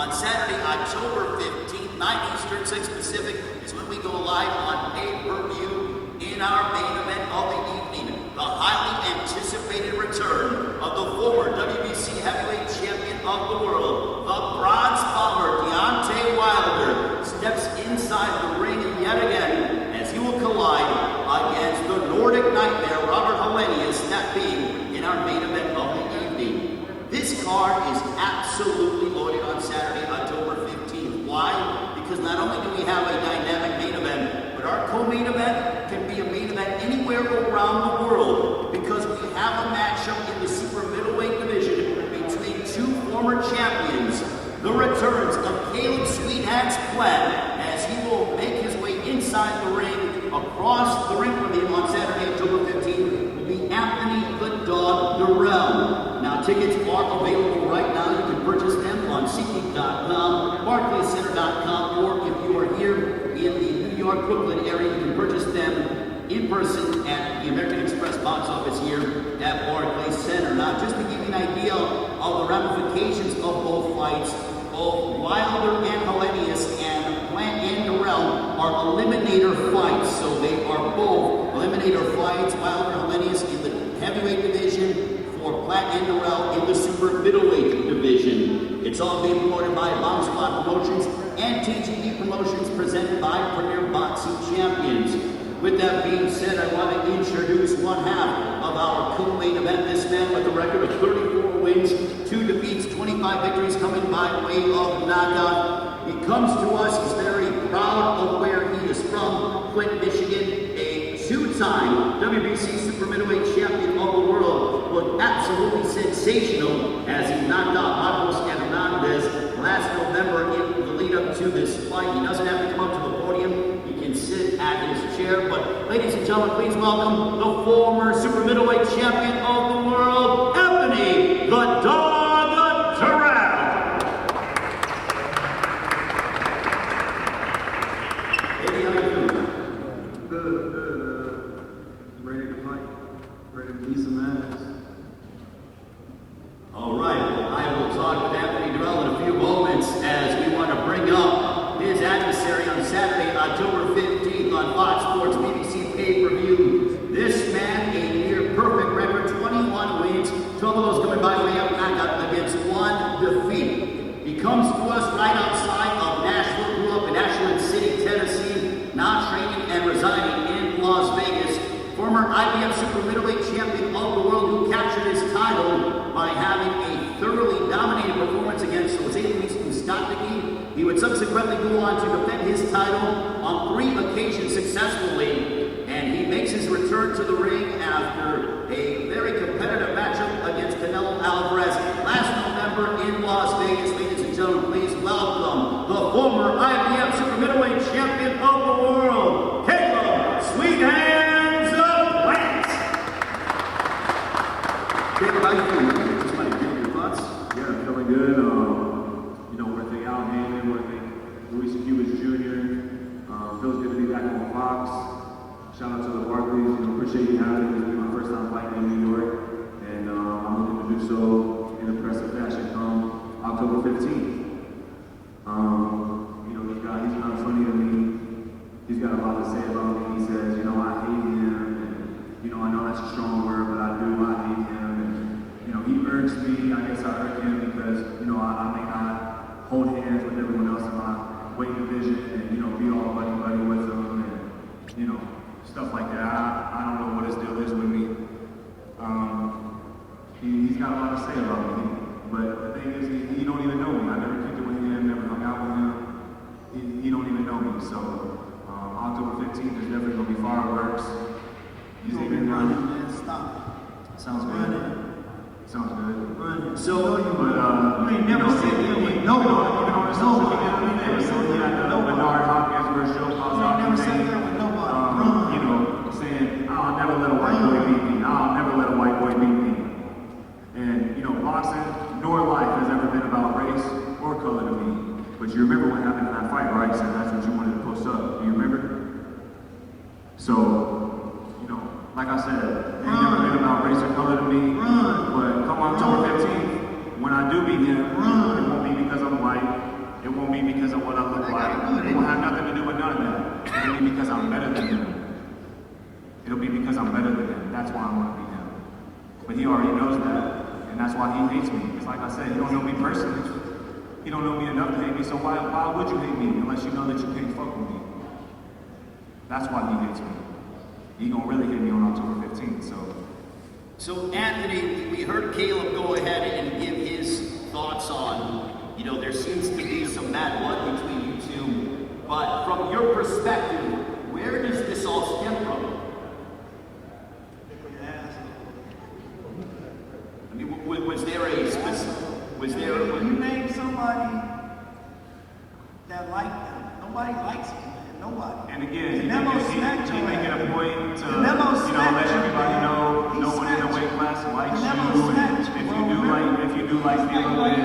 On Saturday, October 15th, 9 Eastern, 6 Pacific, is when we go live on pay-per-view in our main event of the evening. The highly anticipated return of the former WBC heavyweight champion of the world, the bronze bomber Deontay Wilder, steps inside the ring yet again as he will collide against the Nordic Nightmare, Robert Helenius, that being in our main event of the evening. This card is absolutely loaded on Saturday, October 15th. Why? Because not only do we have a dynamic main event, but our co-main event can be a main event anywhere around the world, because we have a matchup in the super middleweight division between two former champions. The returns of Caleb Sweethands Plant, as he will make his way inside the ring, across the ring from him on Saturday, October 15th, will be Anthony "The Dog" Dirrel. Now, tickets are available right now. You can purchase them on SeatGeek.com, BarclayCenter.com, or if you are here in the New York, Brooklyn area, you can purchase them in person at the American Express box office here at Barclay Center. Now, just to give you an idea of the ramifications of both fights, both Wilder and Helenius and Plant and Dirrel are eliminator fights. So they are both eliminator fights. Wilder and Helenius in the heavyweight division, for Plant and Dirrel in the super middleweight division. It's all being promoted by Bomb Squad Promotions and TGE Promotions, presented by Premier Boxing Champions. With that being said, I want to introduce one half of our co-main event. This man with a record of 34 wins, 2 defeats, 25 victories, coming by way of knockout. He comes to us, he's very proud of where he is from, Flint, Michigan, a two-time WBC super middleweight champion of the world. Looked absolutely sensational as he knocked out Marcos Hernandez last November in the lead up to this fight. He doesn't have to come up to the podium. He can sit at his chair. But ladies and gentlemen, please welcome the former super middleweight champion of the world, Anthony "The Dog" Dirrel. Hey, how you doing? Good. Ready to fight. Ready to beat some ass. All right, well, I will talk with Anthony Dirrel in a few moments as we want to bring up his adversary on Saturday, October 15th on Fox Sports BBC pay-per-view. This man, a near perfect record, 21 wins, 12 of those coming by way of knockout against 1 defeat. He comes to us right outside of Nashville, grew up in Ashland City, Tennessee, now training and residing in Las Vegas. Former IBF super middleweight champion of the world, who captured his title by having a thoroughly dominating performance against Jose Luis Ustacki. He would subsequently go on to defend his title on 3 occasions successfully, and he makes his return to the ring after a very competitive matchup against Canelo Alvarez last November in Las Vegas. Ladies and gentlemen, please welcome the former IBF super middleweight champion of the world, Caleb Sweethands Plant. Caleb, how you feeling? Just like, give me your thoughts. Yeah, I'm feeling good. Worth the Al Hammond, worth the Luis Cubas Jr. Feels good to be back on Fox. Shout out to the Barclays. Appreciate you having me. This will be my first time fighting in New York, and I'm looking to do so in impressive fashion come October 15th. This guy, he's kind of funny to me. He's got a lot to say about me. He says, I hate him, and I know that's a strong word, but I hate him, and he urged me. I guess I urged him because I may not hold hands with everyone else in my weight division, and be all buddy with them, and stuff like that. I don't know what his deal is with me. He's got a lot to say about me, but the thing is, he don't even know me. I never kicked it with him, never hung out with him. He don't even know me. So October 15th, there's definitely gonna be fireworks. He's even running, man. Stop. Sounds good. Sounds good. Running. So, you ain't never said that with nobody. Even on the social media, Bernard Hopkins versus Joe Paul's You never said that with nobody. Saying, I'll never let a white boy beat me. I'll never let a white boy beat me. And, boxing nor life has ever been about race or color to me. But you remember what happened in that fight, right? So that's what you wanted to post up. Do you remember? So, like I said, it ain't never been about race or color to me. But come October 15th, when I do beat him, it won't be because I'm white. it won't be because of what I look like. It will have nothing to do with none of that. It'll be because I'm better than him. It'll be because I'm better than him. That's why I want to beat him. But he already knows that, and that's why he hates me. It's like I said, he don't know me personally. He don't know me enough to hate me, so why would you hate me unless you know that you can't fuck with me? That's why he hates me. He gonna really hit me on October 15th, So Anthony, we heard Caleb go ahead and give his thoughts on, you know, there seems to be some bad blood between you two, but from your perspective, where does this all stem from? I mean, was there a specific, You name somebody that liked them. Nobody likes them, man. Nobody. And again, he make it a point to, let everybody know no one in the weight class likes you. And if you do like dealing with,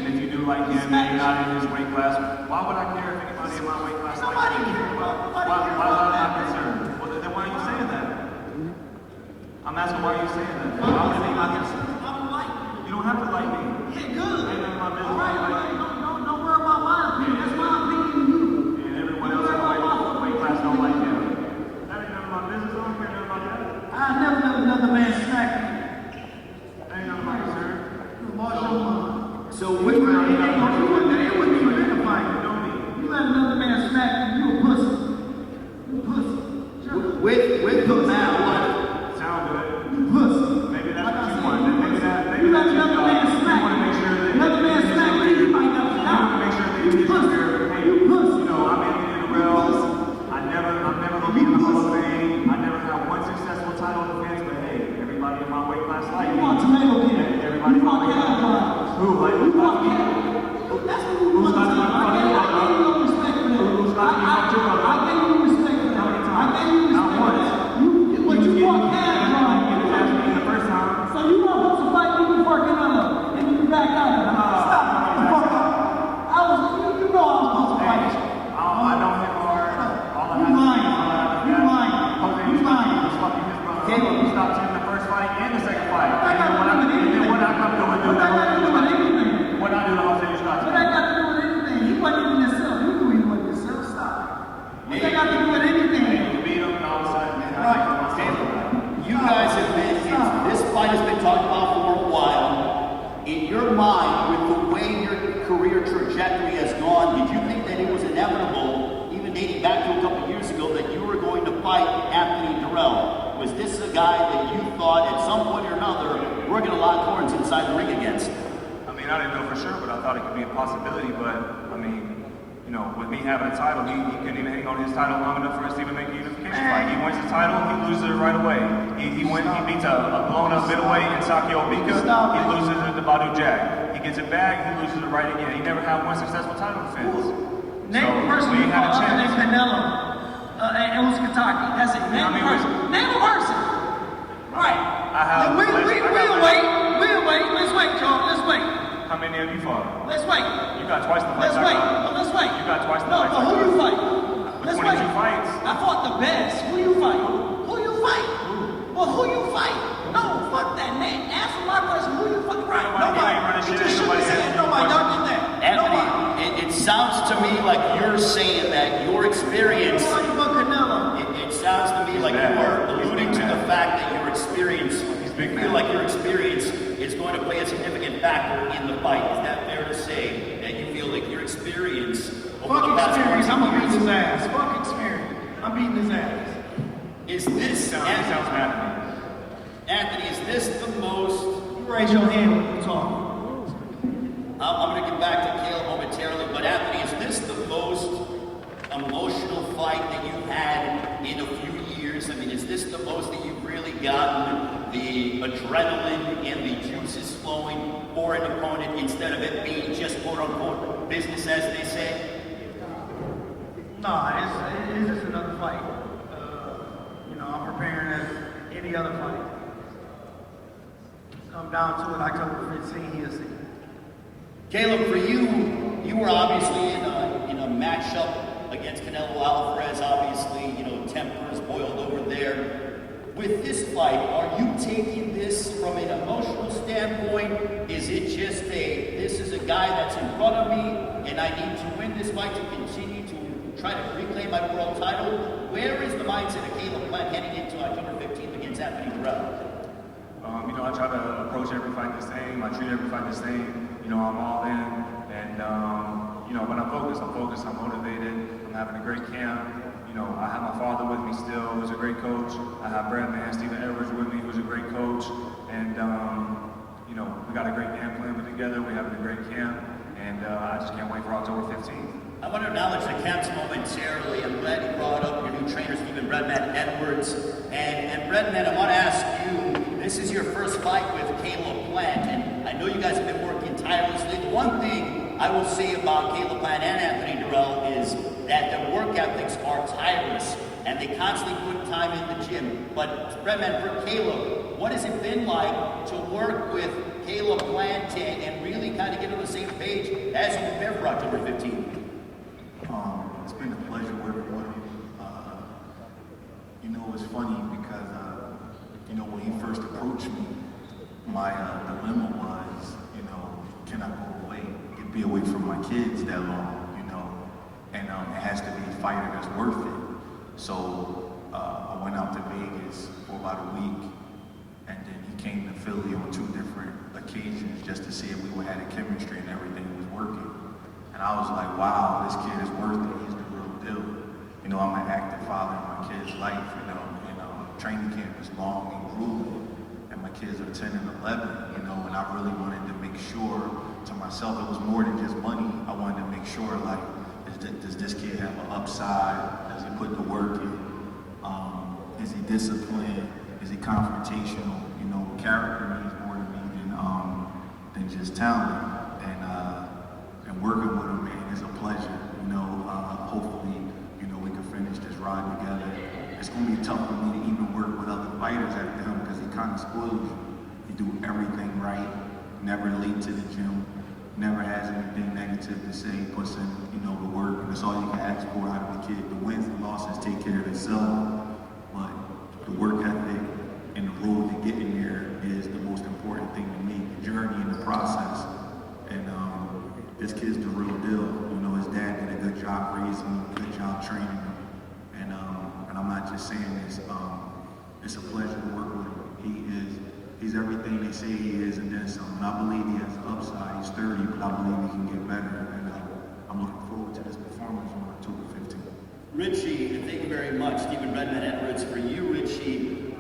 and if you do like him and you're not in his weight class, why would I care if anybody in my weight class likes me? Why am I not concerned? Well, then why are you saying that? I'm asking why are you saying that? Why would anybody You don't have to like me. Yeah, good. Ain't none of my business. All right, don't worry about my opinion. That's my opinion to you. And everyone else in the weight class don't like him. That ain't none of my business. I don't care nothing about that. I never let another man smack me. That ain't none of my concern. So You wouldn't be ready to fight. You let another man smack you, you a pussy. You a pussy. with the man, Sound good. You pussy. Maybe that's what you want. You let another man smack you. Another man smack you, you might not stop. Make sure that you get your hey, You pussy. you know, I'm Anthony Dirrel. I'm never gonna be in the Hall of Fame. I never had one successful title defense, but hey, everybody in my weight class like me. You want tomato kid. Everybody in my weight class. Who? Like who's want me? That's what you want to say. I gave you respect for that. Who's got me? I gave you respect for that. I gave you respect for that. But you want cash, The first time. so you want to fight me before Canelo, and you back out of it. Stop. Get the fuck up. You know I was supposed to fight you. I don't hit hard. You lying. You lying. You lying. Caleb, you stopped him in the first fight and the second fight. And then what I come doing, What that got to do with anything? what I do to Jose, you stopped What him. that got to do with anything? He wasn't even himself. You knew he wasn't himself. Stop. What that got to do with anything? You beat him and all of a sudden, man, you guys have been, this fight has been talked about for a while. In your mind, with the way your career trajectory has gone, did you think that it was inevitable, even dating back to a couple years ago, that you were going to fight Anthony Dirrel? Was this a guy that you thought at some point or another, we're going to lock horns inside the ring against? I mean, I didn't know for sure, but I thought it could be a possibility. But, I mean, you know, with me having a title, he couldn't even hang on his title long enough for us to even make a unification fight. He wins the title, he loses it right away. He beats a blown-up middleweight in Sakio Bika. He loses it to Badu Jack. He gets it back, he loses it right again. He never had one successful title defense. Name a person we who had a fought other chance. than Canelo and Kentucky. That's it. Name a person. Name a person. Right. We'll wait. Let's wait, Charles. Let's wait. How many have you fought? Let's wait. You got twice the fights. Let's wait. Let's wait. You got twice the No, fights. but who you fight? With Let's 22 wait. fights. I fought the best. Who you fight? Who you fight? Well, who you fight? No, fuck that name. Answer my question. Who you fight? Right. Nobody. You just shook his head. Nobody. Don't do that. Anthony, it sounds to me like you're saying that your experience. Nobody but Canelo. It sounds to me like you are alluding to the fact that your experience, you feel like your experience is going to play a significant factor in the fight. Is that fair to say that you feel like your experience over the Fuck past experience. 20 I'm gonna beat years? his ass. Fuck experience. I'm beating his ass. Is this, Sounds mad at me. Anthony, is this the most, You raise your hand when you talk. I'm going to get back to Caleb momentarily, but Anthony, is this the most emotional fight that you've had in a few years? I mean, is this the most that you've really gotten the adrenaline and the juices flowing for an opponent instead of it being just quote-unquote business, as they say? No, it's just another fight. I'm preparing as any other fight. Come down to it, October 15, he'll see. Caleb, for you, you were obviously in a matchup against Canelo Alvarez. Obviously, tempers boiled over there. With this fight, are you taking this from an emotional standpoint? Is it just this is a guy that's in front of me, and and I need to win this fight to continue to try to reclaim my world title. Where is the mindset of Caleb Plant heading into October 15th against Anthony Dirrell? You know, I try to approach every fight the same. I treat every fight the same. You know, I'm all in. And, you know, when I'm focused, I'm motivated. I'm having a great camp. You know, I have my father with me still, who's a great coach. I have Bradman, Stephen Edwards with me, who's a great coach. And, you know, we got a great game plan put together. We're having a great camp. And I just can't wait for October 15th. I want to acknowledge the camps momentarily. I'm glad you brought up your new trainer, Stephen Bradman Edwards. And Bradman, I want to ask you, this is your first fight with Caleb Plant, and I know you guys have been working tirelessly. The one thing I will say about Caleb Plant and Anthony Dirrell is that their work ethics are tireless, and they constantly put time in the gym. But Bradman, for Caleb, what has it been like to work with Caleb Plant and really kind of get on the same page as you prepare for October 15th? It's been a pleasure working with him. You know, it's funny because, you know, when he first approached me, my dilemma was, you know, can I go away, be away from my kids that long, you know, and it has to be a fighter that's worth it. So I went out to Vegas for about a week, and then he came to Philly on 2 different occasions just to see if we had a chemistry and everything was working. And I was like, wow, this kid is worth it. He's the real deal. You know, I'm an active father in my kid's life, you know, and training camp is long and grueling, and my kids are 10 and 11, you know, and I really wanted to make sure to myself it was more than just money. I wanted to make sure, like, does this kid have an upside? Does he put the work in? Is he disciplined? Is he confrontational? You know, character means more to me than just talent. And working with him, man, is a pleasure. You know, hopefully, you know, we can finish this ride together. It's going to be tough for me to even work with other fighters after him because he kind of spoils you. He do everything right, never late to the gym, never has anything negative to say, puts in, you know, the work, and that's all you can ask for out of a kid. The wins and losses take care of themselves, but the work ethic and the road to getting there is the most important thing to me, the journey and the process. And this kid's the real deal. You know, his dad did a good job raising him, good job training him. And I'm not just saying this, it's a pleasure to work with him. He's everything they say he is and then some. And I believe he has an upside. He's 30, but I believe he can get better. And I'm looking forward to this performance on October 15th. Richie, thank you very much. Stephen Bradman Edwards. For you, Richie,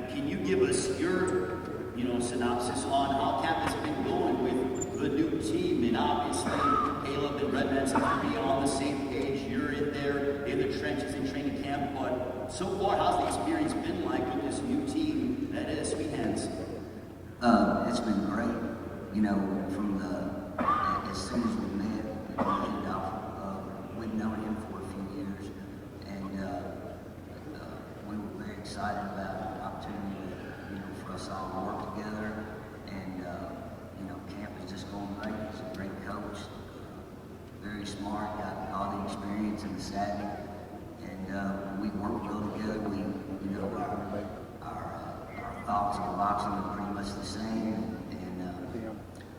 can you give us your, you know, synopsis on how camp has been going with the new team? And obviously, Caleb and Bradman seem to be on the same page. You're in there in the trenches in training camp, but so far, how's the experience been like with this new team that is Sweet Hands? It's been great. You know, from as soon as we met, we've known him for a few years, and we were very excited about the opportunity, you know, for us all to work together. And you know, camp is just going great. He's a great coach, very smart, got all the experience and the savvy, and we work well together. We, you know, our thoughts on boxing are pretty much the same, and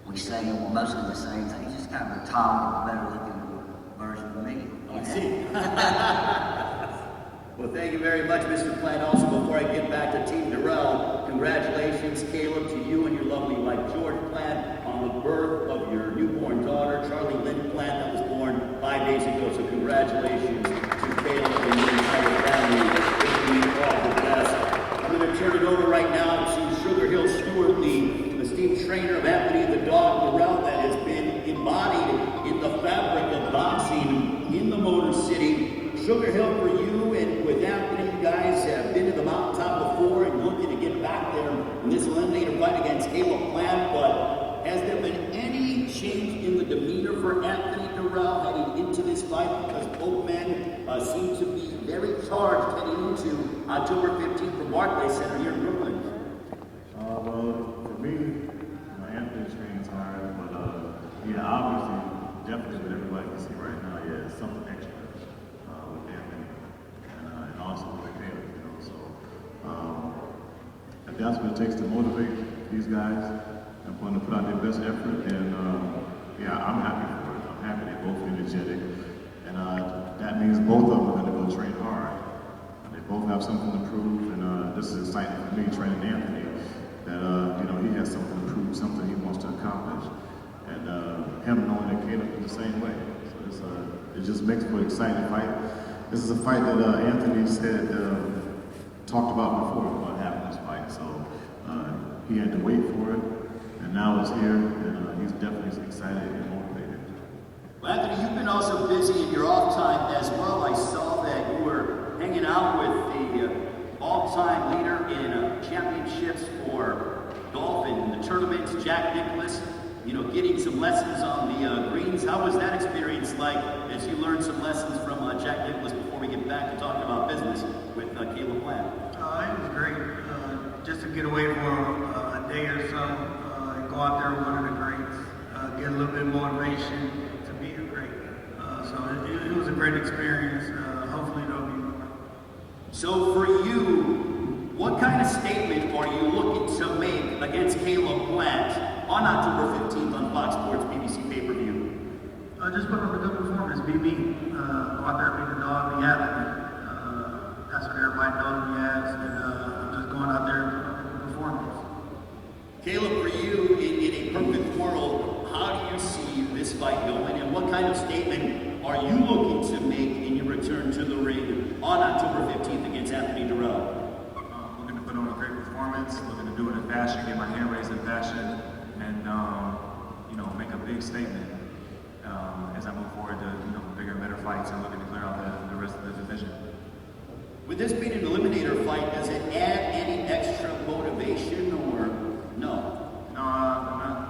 we say mostly the same thing. He's just kind of a taller, better looking version of me. I see. Well, thank you very much, Mr. Plant. Also, before I get back to Team Dirrell, congratulations, Caleb, to you and your lovely wife, George Plant, on the birth of your newborn daughter, Charlie Lynn Plant, that was born 5 days ago. So congratulations to Caleb and your entire family. Wishing you all the best. I'm going to turn it over right now to Sugar Hill Stewart, the esteemed trainer of Anthony the Dog Dirrell, that has been embodied in the fabric of boxing in the Motor City. Sugar Hill, for you and with Anthony, you guys have been to the mountaintop before and looking to get back there in this eliminator fight against Caleb Plant, but has there been any change in the demeanor for Anthony Dirrell heading into this fight? Because both men seem to be very charged heading into October 15th from Barclay Center here in Brooklyn. Well, for me, Anthony's training's hard, but yeah, obviously, definitely what everybody can see right now, yeah, it's something extra with Anthony, and also with Caleb, you know. So if that's what it takes to motivate these guys and for them to put out their best effort, and yeah, I'm happy for it. I'm happy. They're both energetic, and that means both of them are going to go train hard. They both have something to prove, and this is exciting for me, training Anthony, that you know, he has something to prove, something he wants to accomplish, and him knowing that Caleb is the same way. So it just makes for an exciting fight. This is a fight that Anthony said talked about before about having this fight, so he had to wait for it, and now it's here, and he's definitely excited and motivated. Well, Anthony, you've been also busy in your off time as well. I saw that you were hanging out with the all-time leader in championships for golf in the tournaments, Jack Nicklaus, you know, getting some lessons on the greens. How was that experience like as you learned some lessons from Jack Nicklaus before we get back to talking about business with Caleb Plant? It was great. Just to get away for a day or so, go out there with one of the greats, get a little bit of motivation to be a great. So it was a great experience. Hopefully it'll be more. So for you, what kind of statement are you looking to make against Caleb Plant on October 15th on Fox Sports BBC pay-per-view? Just put up a good performance, be me. Go out there, be the dog, be happy. That's what everybody knows me as, and I'm just going out there and put up a good performance. Caleb, for you, in a perfect world, how do you see this fight going, and what kind of statement are you looking to make in your return to the ring on October 15th against Anthony Dirrel? Looking to put on a great performance, looking to do it in fashion, get my hand raised in fashion, and you know, make a big statement as I move forward to, you know, bigger and better fights and looking to clear out the rest of the division. With this being an eliminator fight, does it add any extra motivation or no? No,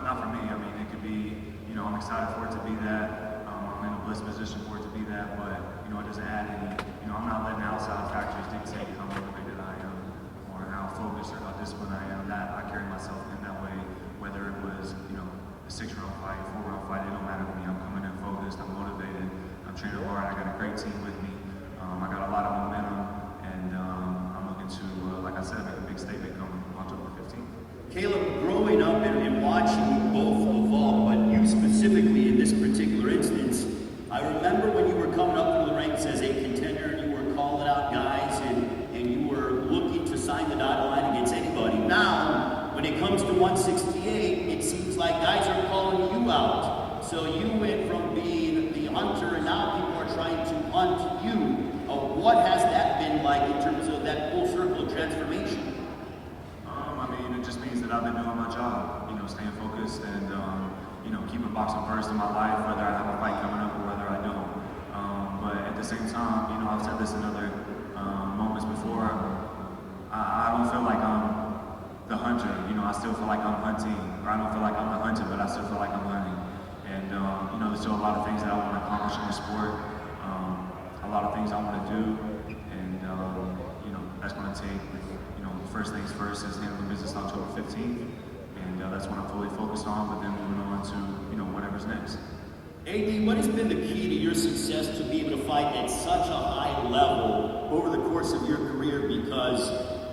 not for me. I mean, it could be, you know, I'm excited for it to be that. I'm in a blessed position for it to be that, but, you know, it doesn't add any, you know, I'm not letting outside factors dictate how motivated I am or how focused or how disciplined I am. That I carry myself in that way, whether it was, you know, a 6-round fight, 4-round fight, it don't matter to me. I'm coming in focused, I'm motivated, I'm training hard, I got a great team with me, I got a lot of momentum, and I'm looking to, like I said, make a big statement coming October 15th. Caleb, growing up and watching you both evolve, but you specifically in this particular instance, I remember when you were coming up through the ranks as a contender and you were calling out guys and you were looking to sign the dotted line against anybody. Now, when it comes to 168, it seems like guys are calling you out. So you went from being the hunter and now people are trying to hunt you. What has that been like in terms of that full circle of transformation? I mean, it just means that I've been doing my job, you know, staying focused and, you know, keeping boxing first in my life, whether I have a fight coming up or whether I don't. But at the same time, you know, I've said this in other moments before, I don't feel like I'm the hunter, you know, I still feel like I'm hunting, or I don't feel like I'm the hunter, but I still feel like I'm hunting. And, you know, there's still a lot of things that I want to accomplish in the sport, a lot of things I want to do, and, you know, that's going to take, you know, first things first is handling business on October 15th, and that's what I'm fully focused on, but then moving on to, you know, whatever's next. AD, what has been the key to your success to be able to fight at such a high level over the course of your career? Because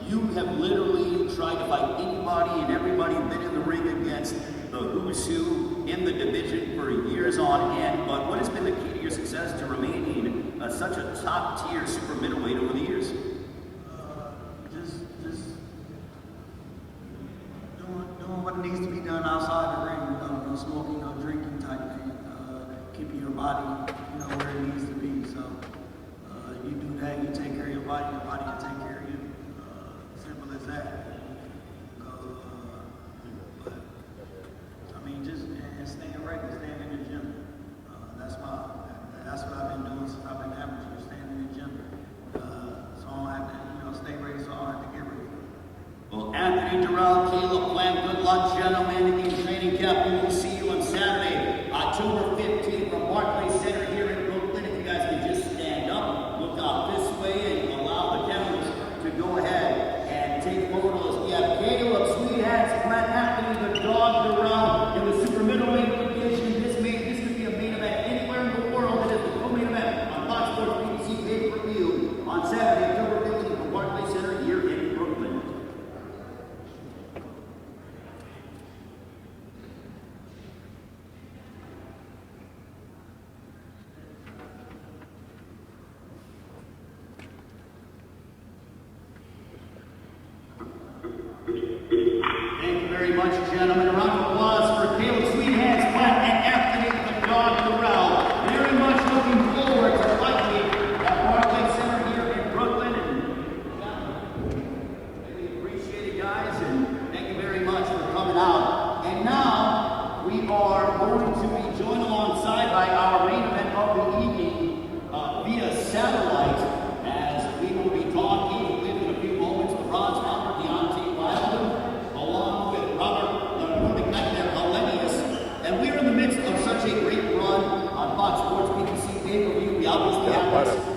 you have literally tried to fight anybody and everybody been in the ring against the who's who in the division for years on end, but what has been the key to your success to remaining such a top-tier super middleweight over the years? Just doing what needs to be done outside the ring. No smoking, no drinking type thing. Keeping your body, you know, where it needs to be. So you do that, you take care of your body will take care of you. Simple as that. But I mean, just and staying regular, staying in the gym. That's what I've been doing since I've been amateur, staying in the gym. So I don't have to, you know, stay ready. So I don't have to get ready. Well, Anthony Dirrel, Caleb Plant, good luck, gentlemen, in training camp. We will see you on Saturday, October 15th from Barclay Center here in Brooklyn. If you guys can just stand up, look out this way, and allow the cameras to go ahead and take photos. We have Caleb, Sweet Hats, Plant, Anthony, the dog, Dirrel in the super middleweight division. This could be a main event anywhere in the world. It is the co-main event on Fox Sports BBC pay-per-view on Saturday, October 15th from Barclay Center here in Brooklyn. lot of